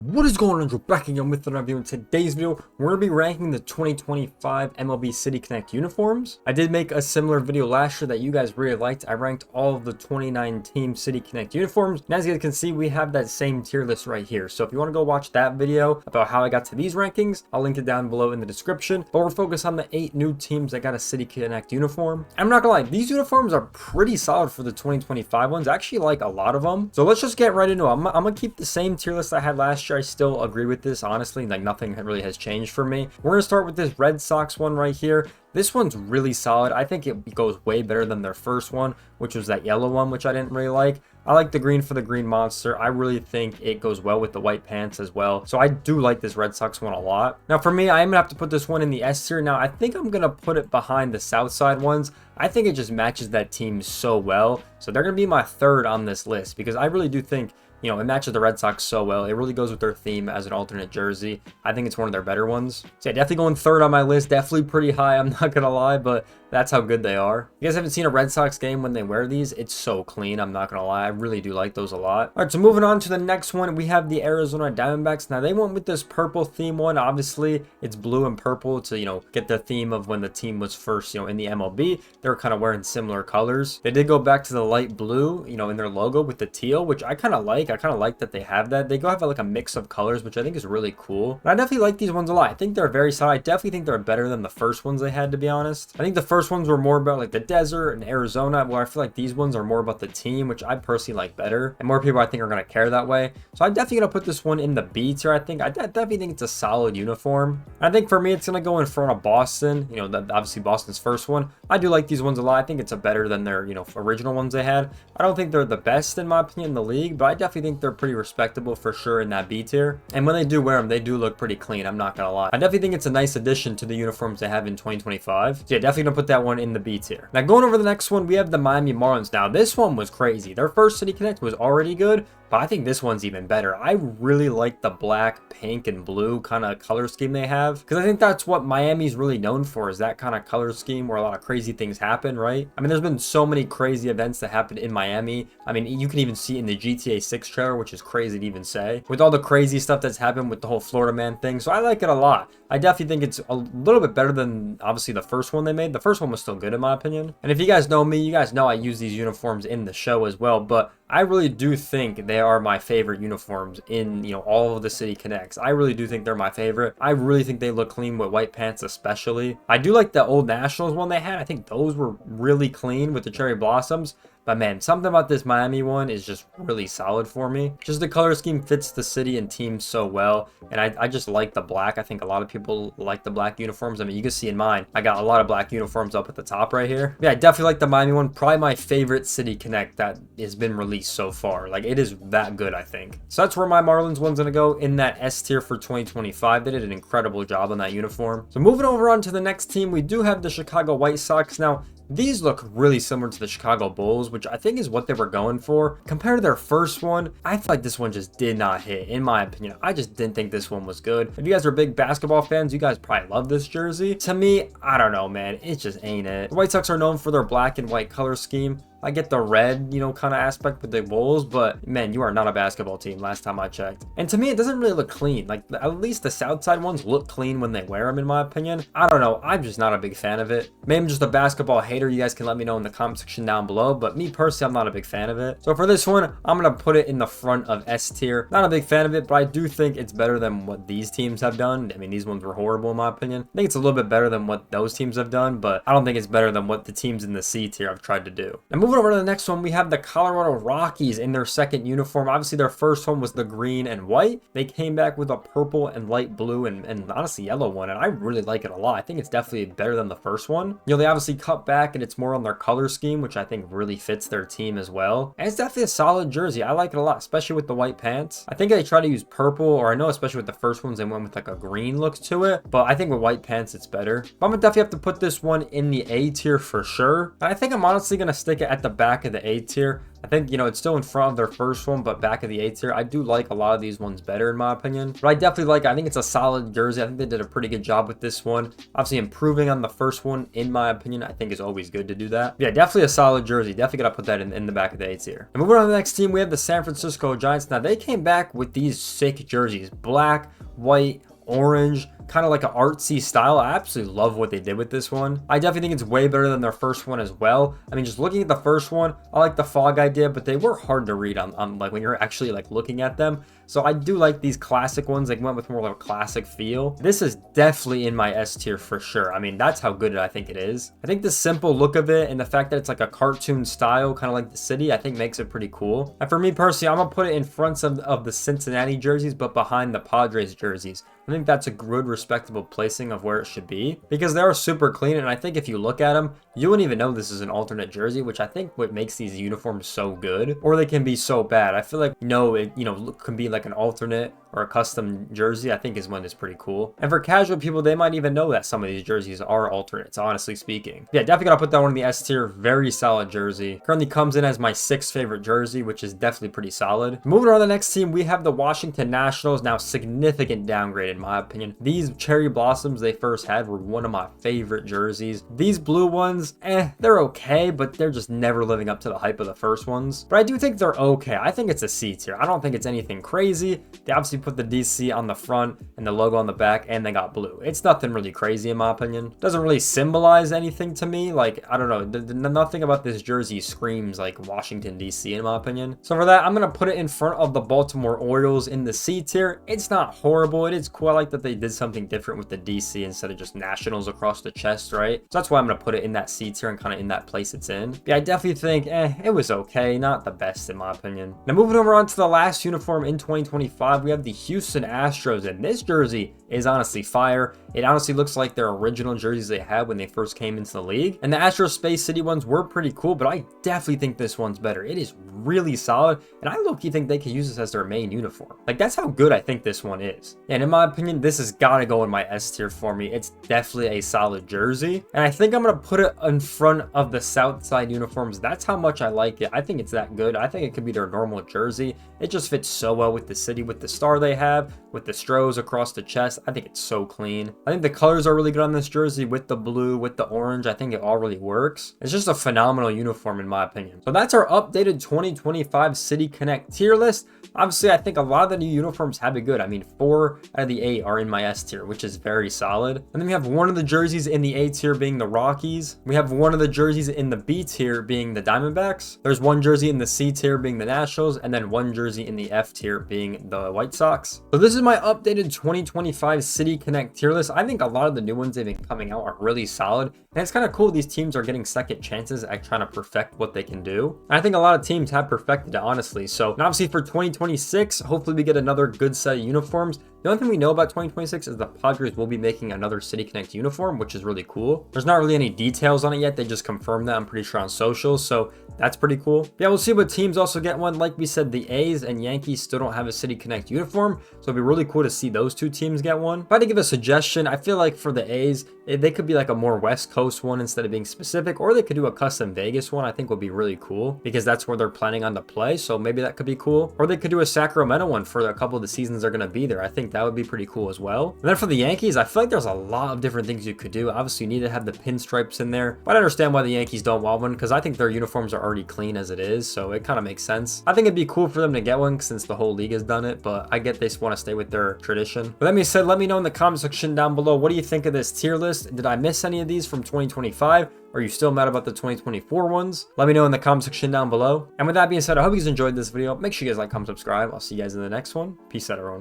What is going on? We're back again with another video. In today's video, we're going to be ranking the 2025 MLB City Connect uniforms. I did make a similar video last year that you guys really liked. I ranked all of the 29 Team City Connect uniforms. And as you guys can see, we have that same tier list right here. So if you want to go watch that video about how I got to these rankings, I'll link it down below in the description. But we're focused on the 8 new teams that got a City Connect uniform. I'm not going to lie, these uniforms are pretty solid for the 2025 ones. I actually like a lot of them. So let's just get right into it. I'm going to keep the same tier list I had last year. I still agree with this, honestly. Like, nothing really has changed for me. We're gonna start with this Red Sox one right here. This one's really solid. I think it goes way better than their first one, which was that yellow one, which I didn't really like. I like the green for the green monster. I really think it goes well with the white pants as well. So I do like this Red Sox one a lot. Now for me, I am gonna have to put this one in the S tier. Now I think I'm gonna put it behind the South Side ones. I think it just matches that team so well. So they're gonna be my third on this list because I really do think, you know, it matches the Red Sox so well. It really goes with their theme as an alternate jersey. I think it's one of their better ones. So yeah, definitely going third on my list. Definitely pretty high, I'm not gonna lie, but that's how good they are. You guys haven't seen a Red Sox game when they wear these? It's so clean, I'm not gonna lie. I really do like those a lot. All right, so moving on to the next one, we have the Arizona Diamondbacks. Now they went with this purple theme one. Obviously, it's blue and purple to, you know, get the theme of when the team was first, you know, in the MLB. They were kind of wearing similar colors. They did go back to the light blue, you know, in their logo with the teal, which I kind of like. I kind of like that they have that. They go have like a mix of colors, which I think is really cool. And I definitely like these ones a lot. I think they're very solid. I definitely think they're better than the first ones they had, to be honest. I think the first ones were more about like the desert and Arizona, where I feel like these ones are more about the team, which I personally like better. And more people I think are going to care that way. So I'm definitely going to put this one in the B tier. I definitely think it's a solid uniform. And I think for me, it's going to go in front of Boston. You know, obviously Boston's first one. I do like these ones a lot. I think it's a better than their, you know, original ones they had. I don't think they're the best in my opinion in the league, but I definitely think they're pretty respectable for sure in that B tier. And when they do wear them, they do look pretty clean. I'm not going to lie. I definitely think it's a nice addition to the uniforms they have in 2025. So yeah, definitely going to put that one in the B tier. Now going over the next one, we have the Miami Marlins. Now this one was crazy. Their first City Connect was already good, but I think this one's even better. I really like the black, pink, and blue kind of color scheme they have, because I think that's what Miami's really known for, is that kind of color scheme where a lot of crazy things happen, right? I mean, there's been so many crazy events that happened in Miami. I mean, you can even see it in the GTA 6 trailer, which is crazy to even say, with all the crazy stuff that's happened with the whole Florida man thing. So I like it a lot. I definitely think it's a little bit better than obviously the first one they made. The first one was still good in my opinion. And if you guys know me, you guys know I use these uniforms in the show as well, but I really do think they are my favorite uniforms in, you know, all of the City Connects. I really do think they're my favorite. I really think they look clean with white pants especially. I do like the old Nationals one they had. I think those were really clean with the cherry blossoms. But man, something about this Miami one is just really solid for me. Just the color scheme fits the city and team so well. And I just like the black. I think a lot of people like the black uniforms. I mean, you can see in mine, I got a lot of black uniforms up at the top right here. Yeah, I definitely like the Miami one. Probably my favorite City Connect that has been released so far. Like, it is that good, I think. So that's where my Marlins one's gonna go, in that S tier for 2025. They did an incredible job on that uniform. So moving over on to the next team, we do have the Chicago White Sox. Now, these look really similar to the Chicago Bulls, which I think is what they were going for. Compared to their first one, I feel like this one just did not hit, in my opinion. I just didn't think this one was good. If you guys are big basketball fans, you guys probably love this jersey. To me, I don't know, man. It just ain't it. The White Sox are known for their black and white color scheme. I get the red, you know, kind of aspect with the Bulls, but man, you are not a basketball team last time I checked. And to me, it doesn't really look clean. Like, at least the South Side ones look clean when they wear them, in my opinion. I don't know. I'm just not a big fan of it. Maybe I'm just a basketball hater. You guys can let me know in the comment section down below, but me personally, I'm not a big fan of it. So for this one, I'm going to put it in the front of S tier. Not a big fan of it, but I do think it's better than what these teams have done. I mean, these ones were horrible in my opinion. I think it's a little bit better than what those teams have done, but I don't think it's better than what the teams in the C tier have tried to do. Now moving over to the next one, we have the Colorado Rockies in their second uniform. Obviously, their first one was the green and white. They came back with a purple and light blue and honestly yellow one, and I really like it a lot. I think it's definitely better than the first one. You know, they obviously cut back and it's more on their color scheme, which I think really fits their team as well. And it's definitely a solid jersey. I like it a lot, especially with the white pants. I think they try to use purple, or I know especially with the first ones, they went with like a green look to it, but I think with white pants, it's better. But I'm gonna definitely have to put this one in the A tier for sure. And I think I'm honestly gonna stick it at at the back of the A tier, I think, you know, it's still in front of their first one, but back of the A tier, I do like a lot of these ones better in my opinion. But I definitely like, I think it's a solid jersey. I think they did a pretty good job with this one. Obviously improving on the first one, in my opinion, I think is always good to do that. Yeah, definitely a solid jersey. Definitely gotta put that in the back of the A tier. And moving on to the next team, we have the San Francisco Giants. Now they came back with these sick jerseys, black, white, orange, kind of like an artsy style. I absolutely love what they did with this one. I definitely think it's way better than their first one as well. I mean, just looking at the first one, I like the fog idea, but they were hard to read on like when you're actually like looking at them. So I do like these classic ones. Like went with more like a classic feel. This is definitely in my S tier for sure. I mean, that's how good I think it is. I think the simple look of it and the fact that it's like a cartoon style, kind of like the city, I think makes it pretty cool. And for me personally, I'm gonna put it in front of the Cincinnati jerseys, but behind the Padres jerseys. I think that's a good, respectable placing of where it should be because they are super clean. And I think if you look at them, you wouldn't even know this is an alternate jersey, which I think what makes these uniforms so good, or they can be so bad. I feel like, it can be like an alternate or a custom jersey, I think is when it's pretty cool. And for casual people, they might even know that some of these jerseys are alternates, honestly speaking. Yeah, definitely gotta put that one in the S tier. Very solid jersey. Currently comes in as my 6th favorite jersey, which is definitely pretty solid. Moving on to the next team, we have the Washington Nationals. Now, significant downgrade in my opinion. These cherry blossoms they first had were one of my favorite jerseys. These blue ones, they're okay, but they're just never living up to the hype of the first ones. But I do think they're okay. I think it's a C tier. I don't think it's anything crazy. They obviously put the DC on the front and the logo on the back, and they got blue. It's nothing really crazy in my opinion. Doesn't really symbolize anything to me. Like, I don't know, nothing about this jersey screams like Washington DC in my opinion. So for that, I'm gonna put it in front of the Baltimore Orioles in the C tier. It's not horrible. It is cool. I like that they did something different with the DC instead of just Nationals across the chest, right? So that's why I'm gonna put it in that C tier and kind of in that place it's in. Yeah, I definitely think it was okay, not the best in my opinion. Now moving over on to the last uniform in 2025, we have the Houston Astros, and this jersey is honestly fire. It honestly looks like their original jerseys they had when they first came into the league. And the Astros Space City ones were pretty cool, but I definitely think this one's better. It is really solid, and I low-key think they could use this as their main uniform. Like, that's how good I think this one is. And in my opinion, this has got to go in my S tier for me. It's definitely a solid jersey, and I think I'm going to put it in front of the Southside uniforms. That's how much I like it. I think it's that good. I think it could be their normal jersey. It just fits so well with the city, with the star they have, with the Stros across the chest. I think it's so clean. I think the colors are really good on this jersey with the blue, with the orange. I think it all really works. It's just a phenomenal uniform in my opinion. So that's our updated 2025 City Connect tier list. Obviously, I think a lot of the new uniforms have been good. I mean, 4 out of the 8 are in my S tier, which is very solid. And then we have one of the jerseys in the A tier being the Rockies. We have one of the jerseys in the B tier being the Diamondbacks. There's one jersey in the C tier being the Nationals, and then one jersey in the F tier being the White Sox. So this is my updated 2025 City Connect tier list. I think a lot of the new ones they've been coming out are really solid. And it's kind of cool these teams are getting second chances at trying to perfect what they can do. And I think a lot of teams have perfected it, honestly. So obviously for 2026, hopefully we get another good set of uniforms. The only thing we know about 2026 is the Padres will be making another City Connect uniform, which is really cool. There's not really any details on it yet. They just confirmed that, I'm pretty sure, on socials. So that's pretty cool. Yeah, we'll see what teams also get one. Like we said, the A's and Yankees still don't have a City Connect uniform. So it'd be really cool to see those two teams get one. If I had to give a suggestion, I feel like for the A's, they could be like a more West Coast one instead of being specific, or they could do a custom Vegas one. I think would be really cool because that's where they're planning on to play. So maybe that could be cool. Or they could do a Sacramento one for a couple of the seasons they're going to be there. I think that would be pretty cool as well. And then for the Yankees, I feel like there's a lot of different things you could do. Obviously, you need to have the pinstripes in there, but I understand why the Yankees don't want one because I think their uniforms are already clean as it is. So it kind of makes sense. I think it'd be cool for them to get one since the whole league has done it, but I get they just want to stay with their tradition. But that being said, let me know in the comment section down below. What do you think of this tier list? Did I miss any of these from 2025? Are you still mad about the 2024 ones? Let me know in the comment section down below. And with that being said, I hope you guys enjoyed this video. Make sure you guys like, comment, subscribe. I'll see you guys in the next one. Peace out, everyone.